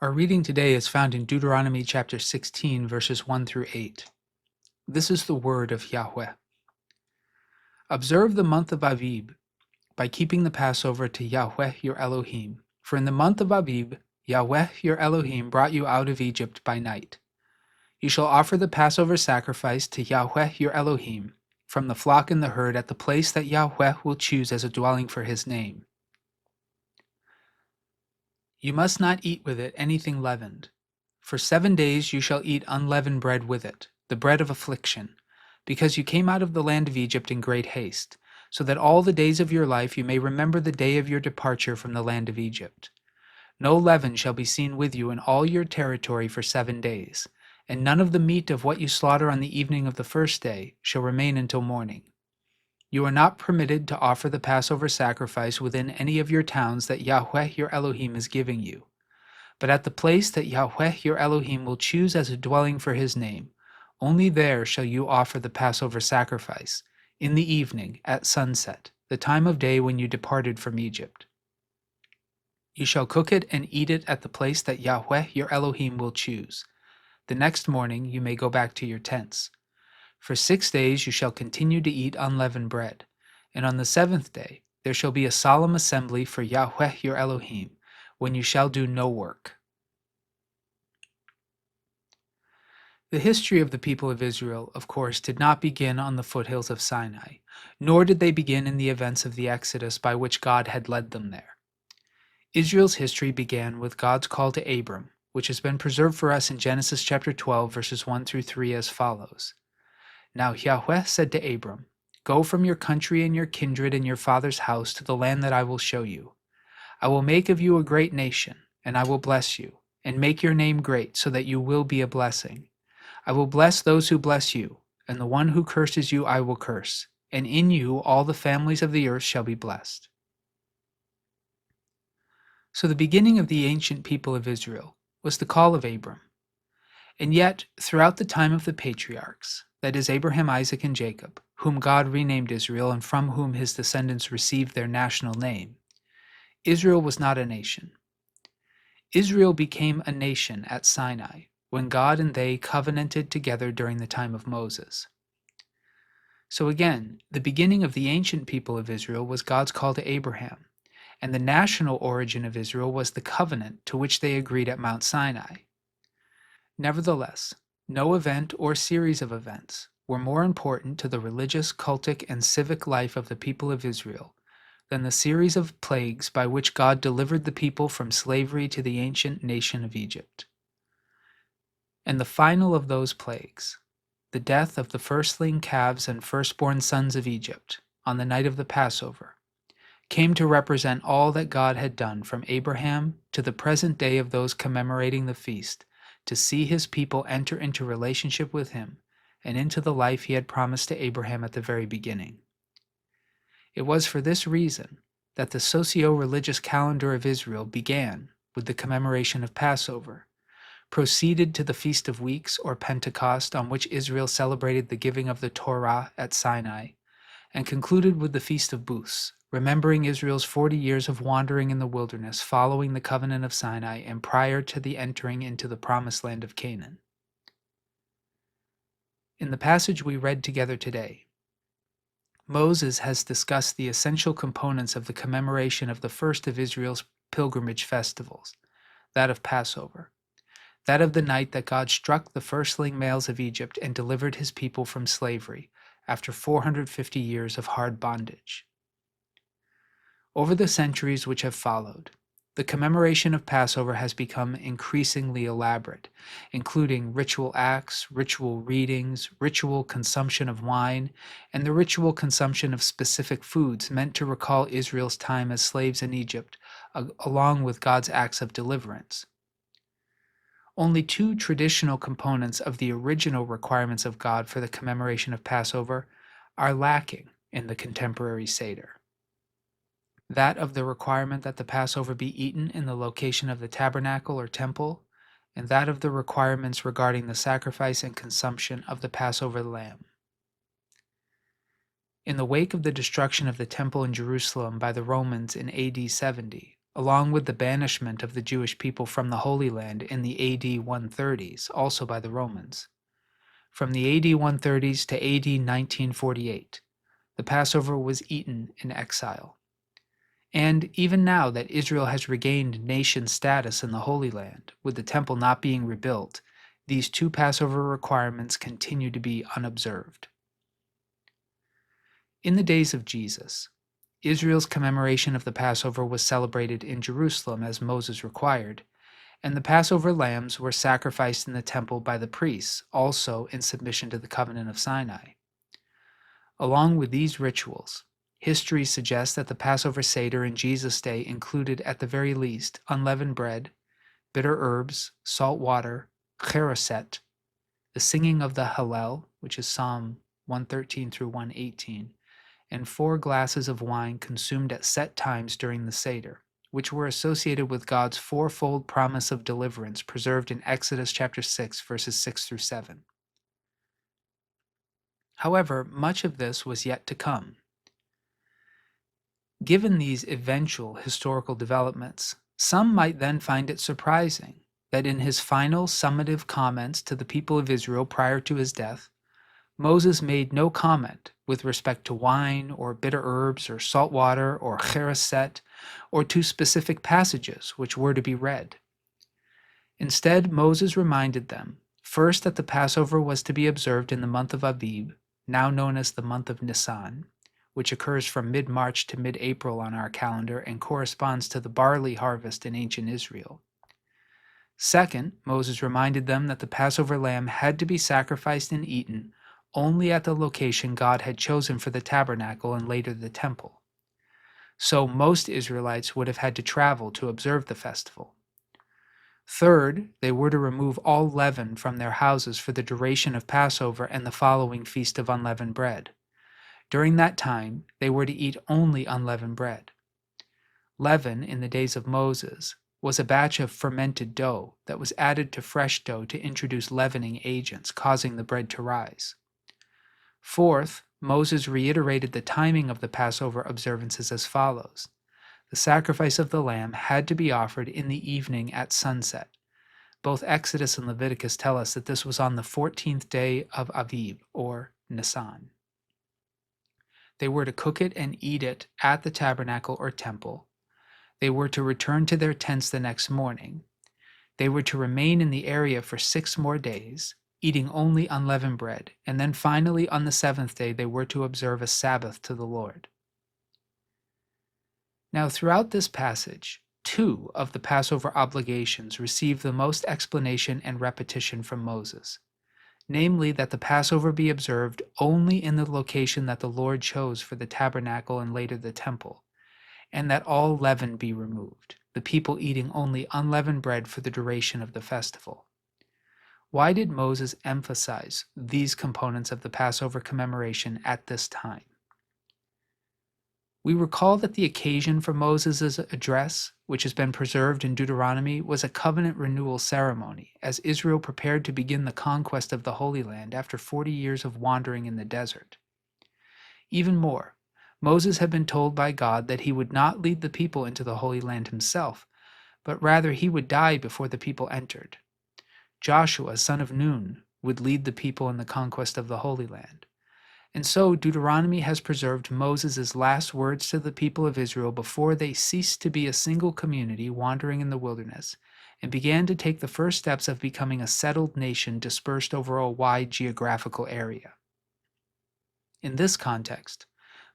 Our reading today is found in Deuteronomy chapter 16, verses 1 through 8. This is the word of Yahweh. Observe the month of Aviv by keeping the Passover to Yahweh your Elohim. For in the month of Aviv, Yahweh your Elohim brought you out of Egypt by night. You shall offer the Passover sacrifice to Yahweh your Elohim from the flock and the herd at the place that Yahweh will choose as a dwelling for his name. You must not eat with it anything leavened. For 7 days you shall eat unleavened bread with it, the bread of affliction, because you came out of the land of Egypt in great haste, so that all the days of your life you may remember the day of your departure from the land of Egypt. No leaven shall be seen with you in all your territory for 7 days, and none of the meat of what you slaughter on the evening of the first day shall remain until morning. You are not permitted to offer the Passover sacrifice within any of your towns that Yahweh your Elohim is giving you, but at the place that Yahweh your Elohim will choose as a dwelling for his name. Only there shall you offer the Passover sacrifice, in the evening, at sunset, the time of day when you departed from Egypt. You shall cook it and eat it at the place that Yahweh your Elohim will choose. The next morning you may go back to your tents. For 6 days you shall continue to eat unleavened bread, and on the 7th day there shall be a solemn assembly for Yahweh your Elohim, when you shall do no work. The history of the people of Israel, of course, did not begin on the foothills of Sinai, nor did they begin in the events of the Exodus by which God had led them there. Israel's history began with God's call to Abram, which has been preserved for us in Genesis chapter 12, verses 1 through 3 as follows. Now Yahweh said to Abram, Go from your country and your kindred and your father's house to the land that I will show you. I will make of you a great nation, and I will bless you, and make your name great, so that you will be a blessing. I will bless those who bless you, and the one who curses you I will curse, and in you all the families of the earth shall be blessed. So the beginning of the ancient people of Israel was the call of Abram. And yet, throughout the time of the patriarchs, that is Abraham, Isaac, and Jacob, whom God renamed Israel and from whom his descendants received their national name, Israel was not a nation. Israel became a nation at Sinai, when God and they covenanted together during the time of Moses. So again, the beginning of the ancient people of Israel was God's call to Abraham, and the national origin of Israel was the covenant to which they agreed at Mount Sinai. Nevertheless, no event or series of events were more important to the religious, cultic, and civic life of the people of Israel than the series of plagues by which God delivered the people from slavery to the ancient nation of Egypt. And the final of those plagues, the death of the firstling calves and firstborn sons of Egypt on the night of the Passover, came to represent all that God had done from Abraham to the present day of those commemorating the feast, to see his people enter into relationship with him and into the life he had promised to Abraham at the very beginning. It was for this reason that the socio-religious calendar of Israel began with the commemoration of Passover, proceeded to the Feast of Weeks or Pentecost, on which Israel celebrated the giving of the Torah at Sinai, and concluded with the Feast of Booths, remembering Israel's 40 years of wandering in the wilderness following the covenant of Sinai and prior to the entering into the promised land of Canaan. In the passage we read together today, Moses has discussed the essential components of the commemoration of the first of Israel's pilgrimage festivals, that of Passover, that of the night that God struck the firstling males of Egypt and delivered his people from slavery after 450 years of hard bondage. Over the centuries which have followed, the commemoration of Passover has become increasingly elaborate, including ritual acts, ritual readings, ritual consumption of wine, and the ritual consumption of specific foods meant to recall Israel's time as slaves in Egypt, along with God's acts of deliverance. Only 2 traditional components of the original requirements of God for the commemoration of Passover are lacking in the contemporary Seder. That of the requirement that the Passover be eaten in the location of the tabernacle or temple, and that of the requirements regarding the sacrifice and consumption of the Passover lamb. In the wake of the destruction of the temple in Jerusalem by the Romans in AD 70, along with the banishment of the Jewish people from the Holy Land in the AD 130s, also by the Romans. From the AD 130s to AD 1948, the Passover was eaten in exile. And even now that Israel has regained nation status in the Holy Land, with the temple not being rebuilt, these two Passover requirements continue to be unobserved. In the days of Jesus, Israel's commemoration of the Passover was celebrated in Jerusalem as Moses required, and the Passover lambs were sacrificed in the temple by the priests, also in submission to the covenant of Sinai. Along with these rituals, history suggests that the Passover Seder in Jesus' day included at the very least unleavened bread, bitter herbs, salt water, chereset, the singing of the Hallel, which is Psalm 113 through 118, and 4 glasses of wine consumed at set times during the Seder, which were associated with God's fourfold promise of deliverance preserved in Exodus chapter 6, verses 6 through 7. However, much of this was yet to come. Given these eventual historical developments, some might then find it surprising that in his final summative comments to the people of Israel prior to his death, Moses made no comment with respect to wine or bitter herbs or salt water or chereset or to specific passages which were to be read. Instead, Moses reminded them, first, that the Passover was to be observed in the month of Abib, now known as the month of Nisan, which occurs from mid-March to mid-April on our calendar and corresponds to the barley harvest in ancient Israel. Second, Moses reminded them that the Passover lamb had to be sacrificed and eaten only at the location God had chosen for the tabernacle and later the temple. So most Israelites would have had to travel to observe the festival. Third, they were to remove all leaven from their houses for the duration of Passover and the following Feast of Unleavened Bread. During that time, they were to eat only unleavened bread. Leaven, in the days of Moses, was a batch of fermented dough that was added to fresh dough to introduce leavening agents, causing the bread to rise. Fourth, Moses reiterated the timing of the Passover observances as follows. The sacrifice of the lamb had to be offered in the evening at sunset. Both Exodus and Leviticus tell us that this was on the 14th day of Aviv, or Nisan. They were to cook it and eat it at the tabernacle or temple. They were to return to their tents the next morning. They were to remain in the area for 6 more days, eating only unleavened bread, and then finally on the 7th day they were to observe a Sabbath to the Lord. Now throughout this passage, 2 of the Passover obligations receive the most explanation and repetition from Moses, namely that the Passover be observed only in the location that the Lord chose for the tabernacle and later the temple, and that all leaven be removed, the people eating only unleavened bread for the duration of the festival. Why did Moses emphasize these components of the Passover commemoration at this time? We recall that the occasion for Moses' address, which has been preserved in Deuteronomy, was a covenant renewal ceremony as Israel prepared to begin the conquest of the Holy Land after 40 years of wandering in the desert. Even more, Moses had been told by God that he would not lead the people into the Holy Land himself, but rather he would die before the people entered. Joshua, son of Nun, would lead the people in the conquest of the Holy Land. And so Deuteronomy has preserved Moses' last words to the people of Israel before they ceased to be a single community wandering in the wilderness and began to take the first steps of becoming a settled nation dispersed over a wide geographical area. In this context,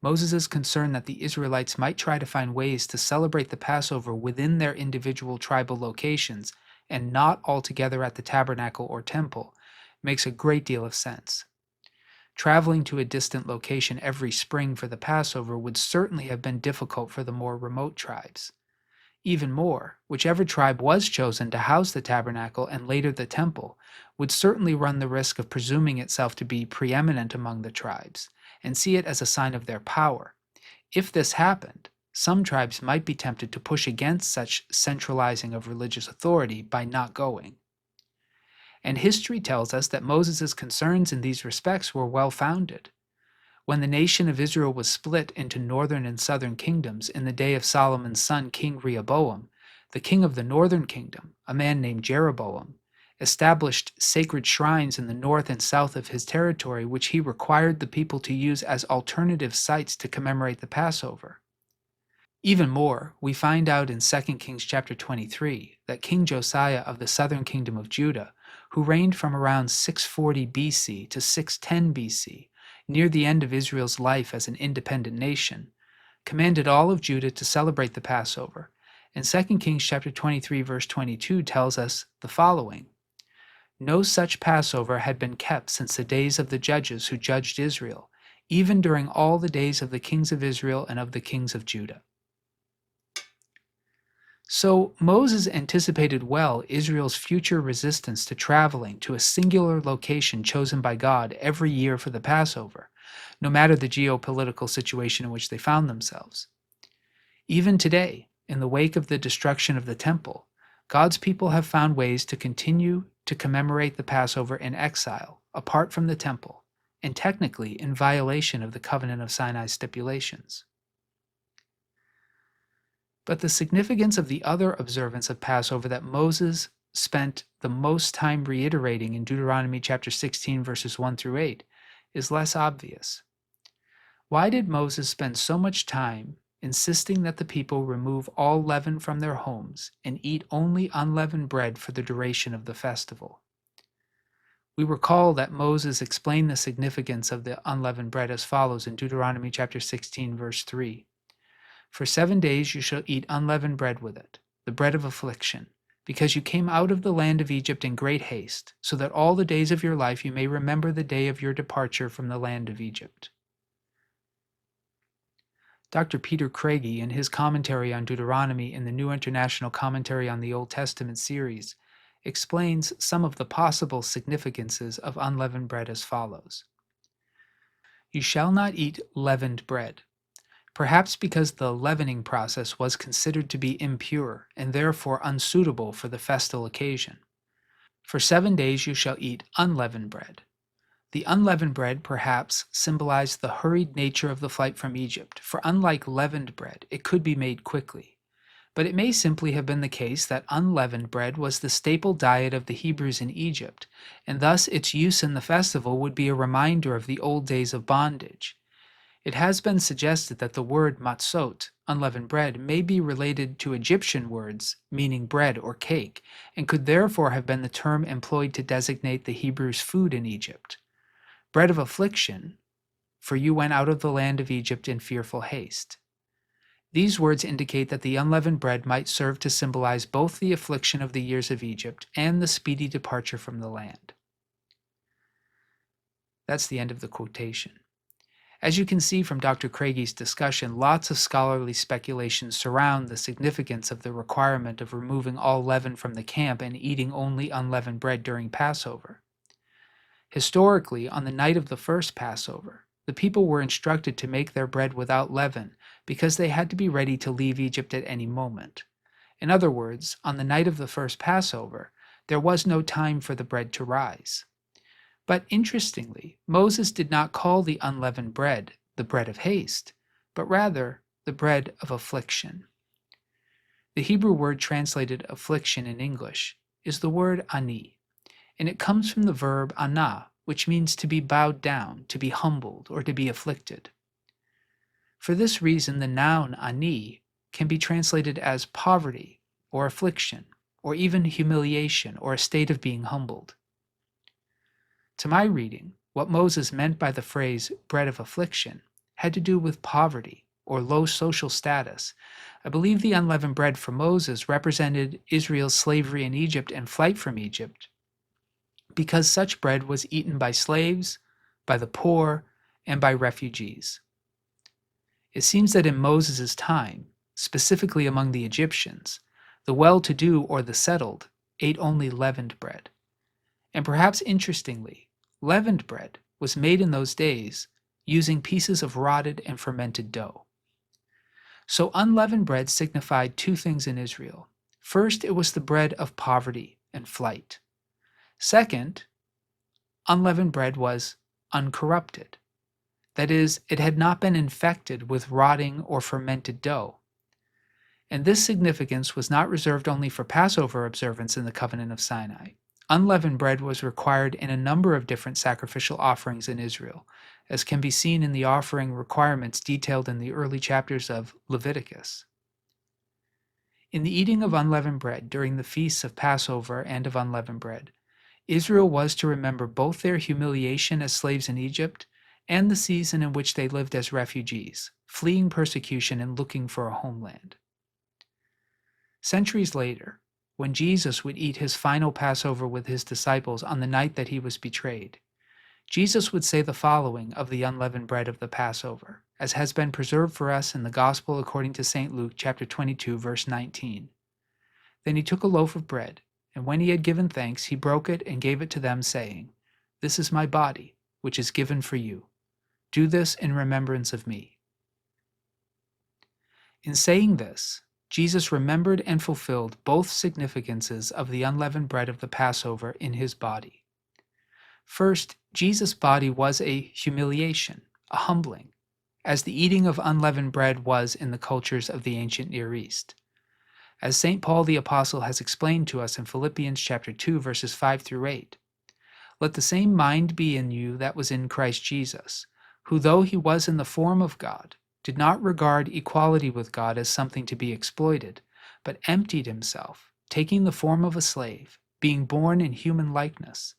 Moses is concerned that the Israelites might try to find ways to celebrate the Passover within their individual tribal locations and not altogether at the tabernacle or temple makes a great deal of sense. Traveling to a distant location every spring for the Passover would certainly have been difficult for the more remote tribes. Even more, whichever tribe was chosen to house the tabernacle and later the temple would certainly run the risk of presuming itself to be preeminent among the tribes and see it as a sign of their power. If this happened, some tribes might be tempted to push against such centralizing of religious authority by not going. And history tells us that Moses' concerns in these respects were well-founded. When the nation of Israel was split into northern and southern kingdoms in the day of Solomon's son, King Rehoboam, the king of the northern kingdom, a man named Jeroboam, established sacred shrines in the north and south of his territory, which he required the people to use as alternative sites to commemorate the Passover. Even more, we find out in 2 Kings chapter 23 that King Josiah of the southern kingdom of Judah, who reigned from around 640 BC to 610 BC, near the end of Israel's life as an independent nation, commanded all of Judah to celebrate the Passover. And 2 Kings chapter 23 verse 22 tells us the following: "No such Passover had been kept since the days of the judges who judged Israel, even during all the days of the kings of Israel and of the kings of Judah." So Moses anticipated well Israel's future resistance to traveling to a singular location chosen by God every year for the Passover, no matter the geopolitical situation in which they found themselves. Even today, in the wake of the destruction of the temple, God's people have found ways to continue to commemorate the Passover in exile, apart from the temple, and technically in violation of the Covenant of Sinai stipulations. But the significance of the other observance of Passover that Moses spent the most time reiterating in Deuteronomy chapter 16 verses 1 through 8 is less obvious. Why did Moses spend so much time insisting that the people remove all leaven from their homes and eat only unleavened bread for the duration of the festival? We recall that Moses explained the significance of the unleavened bread as follows in Deuteronomy chapter 16 verse 3. "For 7 days you shall eat unleavened bread with it, the bread of affliction, because you came out of the land of Egypt in great haste, so that all the days of your life you may remember the day of your departure from the land of Egypt." Dr. Peter Craigie, in his commentary on Deuteronomy in the New International Commentary on the Old Testament series, explains some of the possible significances of unleavened bread as follows. "You shall not eat leavened bread, perhaps because the leavening process was considered to be impure and therefore unsuitable for the festal occasion. For 7 days you shall eat unleavened bread." The unleavened bread perhaps symbolized the hurried nature of the flight from Egypt, for unlike leavened bread, it could be made quickly. But it may simply have been the case that unleavened bread was the staple diet of the Hebrews in Egypt, and thus its use in the festival would be a reminder of the old days of bondage. It has been suggested that the word matzot, unleavened bread, may be related to Egyptian words meaning bread or cake, and could therefore have been the term employed to designate the Hebrews' food in Egypt. Bread of affliction, "for you went out of the land of Egypt in fearful haste." These words indicate that the unleavened bread might serve to symbolize both the affliction of the years of Egypt and the speedy departure from the land. That's the end of the quotation. As you can see from Dr. Craigie's discussion, lots of scholarly speculation surround the significance of the requirement of removing all leaven from the camp and eating only unleavened bread during Passover. Historically, on the night of the first Passover, the people were instructed to make their bread without leaven because they had to be ready to leave Egypt at any moment. In other words, on the night of the first Passover, there was no time for the bread to rise. But interestingly, Moses did not call the unleavened bread the bread of haste, but rather the bread of affliction. The Hebrew word translated affliction in English is the word ani, and it comes from the verb anah, which means to be bowed down, to be humbled, or to be afflicted. For this reason, the noun ani can be translated as poverty, or affliction, or even humiliation, or a state of being humbled. To my reading, what Moses meant by the phrase bread of affliction had to do with poverty, or low social status. I believe the unleavened bread for Moses represented Israel's slavery in Egypt and flight from Egypt, because such bread was eaten by slaves, by the poor, and by refugees. It seems that in Moses' time, specifically among the Egyptians, the well-to-do or the settled ate only leavened bread. And perhaps interestingly, leavened bread was made in those days using pieces of rotted and fermented dough. So unleavened bread signified two things in Israel. First, it was the bread of poverty and flight. Second, unleavened bread was uncorrupted. That is, it had not been infected with rotting or fermented dough. And this significance was not reserved only for Passover observance in the covenant of Sinai. Unleavened bread was required in a number of different sacrificial offerings in Israel, as can be seen in the offering requirements detailed in the early chapters of Leviticus. In the eating of unleavened bread during the feasts of Passover and of unleavened bread, Israel was to remember both their humiliation as slaves in Egypt and the season in which they lived as refugees, fleeing persecution and looking for a homeland. Centuries later, when Jesus would eat his final Passover with his disciples on the night that he was betrayed, Jesus would say the following of the unleavened bread of the Passover, as has been preserved for us in the Gospel according to St. Luke chapter 22, verse 19. Then he took a loaf of bread, and when he had given thanks, he broke it and gave it to them, saying, "This is my body, which is given for you. Do this in remembrance of me." In saying this, Jesus remembered and fulfilled both significances of the unleavened bread of the Passover in his body. First, Jesus' body was a humiliation, a humbling, as the eating of unleavened bread was in the cultures of the ancient Near East. As St. Paul the Apostle has explained to us in Philippians chapter 2, verses 5 through 8, "Let the same mind be in you that was in Christ Jesus, who though he was in the form of God, did not regard equality with God as something to be exploited, but emptied himself, taking the form of a slave, being born in human likeness.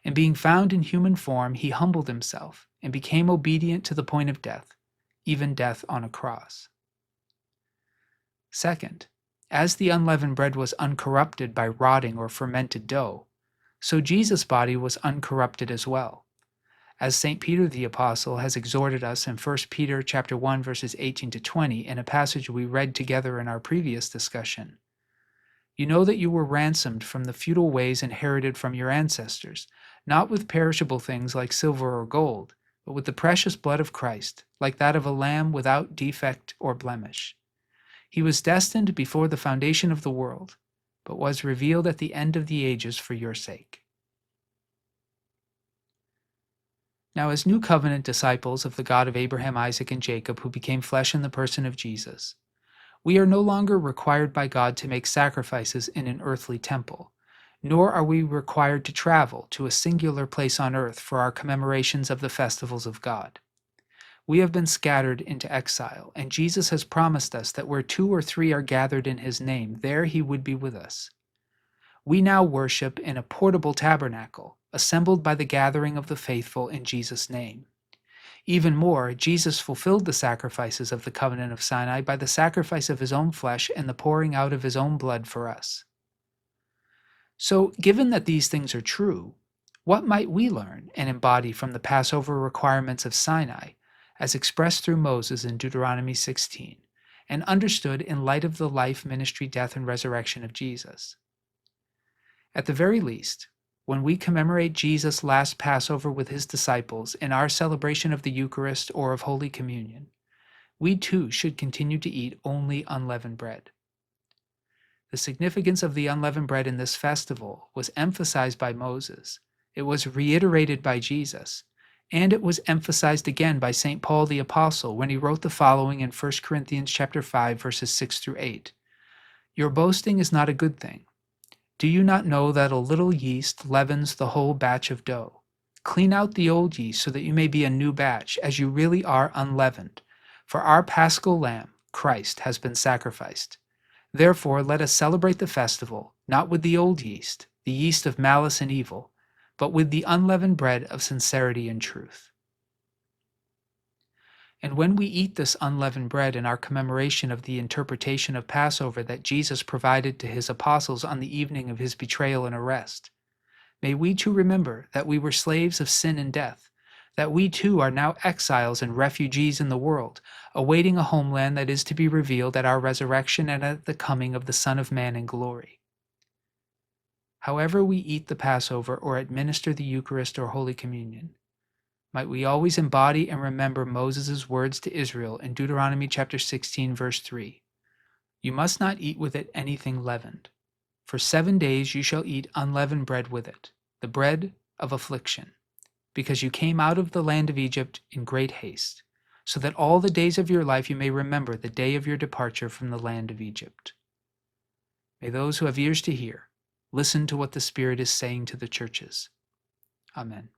And being found in human form, he humbled himself, and became obedient to the point of death, even death on a cross." Second, as the unleavened bread was uncorrupted by rotting or fermented dough, so Jesus' body was uncorrupted as well. As St. Peter the Apostle has exhorted us in 1 Peter chapter 1, verses 18 to 20, in a passage we read together in our previous discussion. "You know that you were ransomed from the futile ways inherited from your ancestors, not with perishable things like silver or gold, but with the precious blood of Christ, like that of a lamb without defect or blemish. He was destined before the foundation of the world, but was revealed at the end of the ages for your sake." Now, as New Covenant disciples of the God of Abraham, Isaac, and Jacob, who became flesh in the person of Jesus, we are no longer required by God to make sacrifices in an earthly temple, nor are we required to travel to a singular place on earth for our commemorations of the festivals of God. We have been scattered into exile, and Jesus has promised us that where 2 or 3 are gathered in his name, there he would be with us. We now worship in a portable tabernacle, assembled by the gathering of the faithful in Jesus' name. Even more, Jesus fulfilled the sacrifices of the covenant of Sinai by the sacrifice of his own flesh and the pouring out of his own blood for us. So, given that these things are true, what might we learn and embody from the Passover requirements of Sinai, as expressed through Moses in Deuteronomy 16, and understood in light of the life, ministry, death, and resurrection of Jesus? At the very least, when we commemorate Jesus' last Passover with his disciples in our celebration of the Eucharist or of Holy Communion, we too should continue to eat only unleavened bread. The significance of the unleavened bread in this festival was emphasized by Moses, it was reiterated by Jesus, and it was emphasized again by St. Paul the Apostle when he wrote the following in 1 Corinthians chapter 5, verses 6 through 8. "Your boasting is not a good thing. Do you not know that a little yeast leavens the whole batch of dough? Clean out the old yeast so that you may be a new batch, as you really are unleavened. For our paschal lamb, Christ, has been sacrificed. Therefore, let us celebrate the festival, not with the old yeast, the yeast of malice and evil, but with the unleavened bread of sincerity and truth." And when we eat this unleavened bread in our commemoration of the interpretation of Passover that Jesus provided to his apostles on the evening of his betrayal and arrest, may we too remember that we were slaves of sin and death, that we too are now exiles and refugees in the world, awaiting a homeland that is to be revealed at our resurrection and at the coming of the Son of Man in glory. However we eat the Passover or administer the Eucharist or Holy Communion, might we always embody and remember Moses' words to Israel in Deuteronomy chapter 16, verse 3. "You must not eat with it anything leavened. For 7 days you shall eat unleavened bread with it, the bread of affliction. because you came out of the land of Egypt in great haste, so that all the days of your life you may remember the day of your departure from the land of Egypt. May those who have ears to hear listen to what the Spirit is saying to the churches. Amen.